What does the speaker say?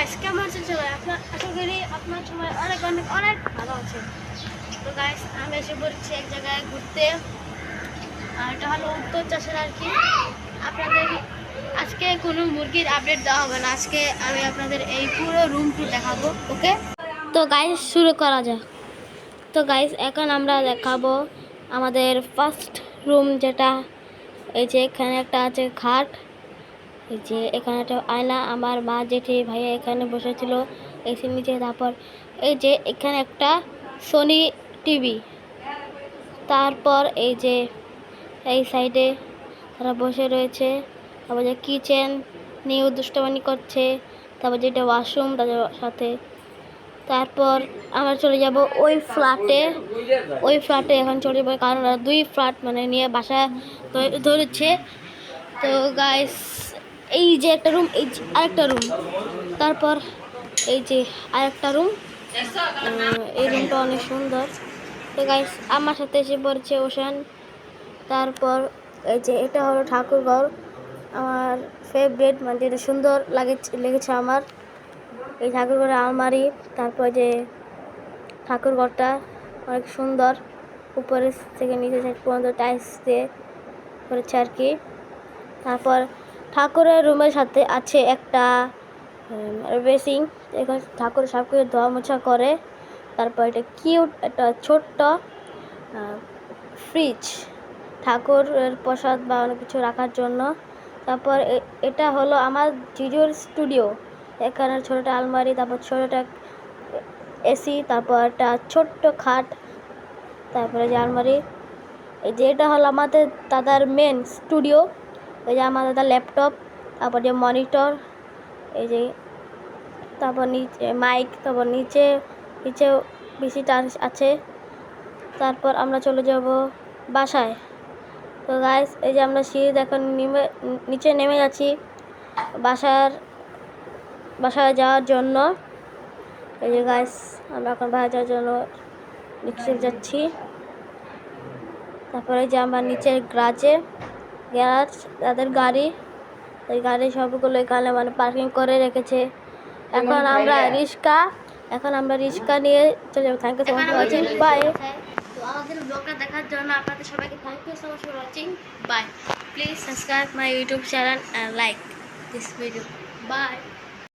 Guys কেমন আছেন সবাই? আশা করি আপনার সবাই অনেক অনেক অনেক ভালো আছেন। তো গাইস আমি এসে পড়ছি এক জায়গায় ঘুরতে, আর এটা হলো উত্তর চাষের আর কি। আপনাদের আজকে কোনো মুরগির আপডেট দেওয়া হবে না, আজকে আমি আপনাদের এই পুরো রুম টুর দেখাবো। ওকে, তো গাইস শুরু করা যাক। তো গাইস এখন আমরা দেখাবো আমাদের ফার্স্ট রুম, যেটা এই যে এখানে একটা আছে খাট, এই যে এখানে একটা আয়না, আমার মা জেঠি ভাইয়া এখানে বসেছিল এসির নিচে। তারপর এই যে এখানে একটা সোনি টিভি, তারপর এই যে এই সাইডে তারা বসে রয়েছে। তারপর যে কিচেন নিয়ে দুষ্টমানি করছে, তারপর যেটা ওয়াশরুম তাদের সাথে। তারপর আমরা চলে যাব ওই ফ্ল্যাটে এখন চলে যাবো, কারণ ওরা দুই ফ্ল্যাট মানে নিয়ে বাসা ধরেছে। তো গাইস এই যে একটা রুম, এই যে আরেকটা রুম, তারপর এই যে আরেকটা রুম। এই রুমটা অনেক সুন্দর। তো গাইস আমার সাথে এসে পড়ছে ওশান। তারপর এই যে এটা হলো ঠাকুরঘর, আমার ফেভারিট, মানে যেটা সুন্দর লেগেছে আমার। এই ঠাকুরঘরের আলমারি, তারপর যে ঠাকুরঘরটা অনেক সুন্দর, উপরে থেকে নিচে সাইড পর্যন্ত টাইলস দিয়ে করেছে আর কি। তারপর ঠাকুরের রুমের সাথে আছে একটা বেসিং, এখানে ঠাকুর সব কিছু ধোয়া মোছা করে। তারপর এটা কিউট একটা ছোট্ট ফ্রিজ, ঠাকুরের প্রসাদ বা অনেক কিছু রাখার জন্য। তারপর এটা হলো আমার জিজুর স্টুডিও, এখানে ছোটোটা আলমারি, তারপর ছোটোটা এসি, তারপর একটা ছোট্ট খাট, তারপরে যে আলমারি। এই যে এটা হলো আমাদের দাদার মেন স্টুডিও, এই যে আমার দাদার ল্যাপটপ, তারপর যে মনিটর, এই যে তারপর নিচে মাইক, তারপর নিচে পিসিটা আছে। তারপর আমরা চলে যাব বাসায়। তো গাইস এই যে আমরা সিঁড়ি এখন নিচে নেমে যাচ্ছি বাসায় যাওয়ার জন্য। এই যে গাইস আমরা এখন বাসায় যাওয়ার জন্য নিচে যাচ্ছি। তারপরে যে আমরা নিচের গ্যারাজ তাদের গাড়ি, এই গাড়ি সবগুলো এখানে মানে পার্কিং করে রেখেছে। এখন আমরা রিক্সা নিয়ে চলে যাবো। Thank you so much for watching, bye. তো আমাদের ব্লগটা দেখার জন্য আপনাদের সবাইকে thank you so much for watching, bye. Please subscribe my YouTube channel and like this video, by.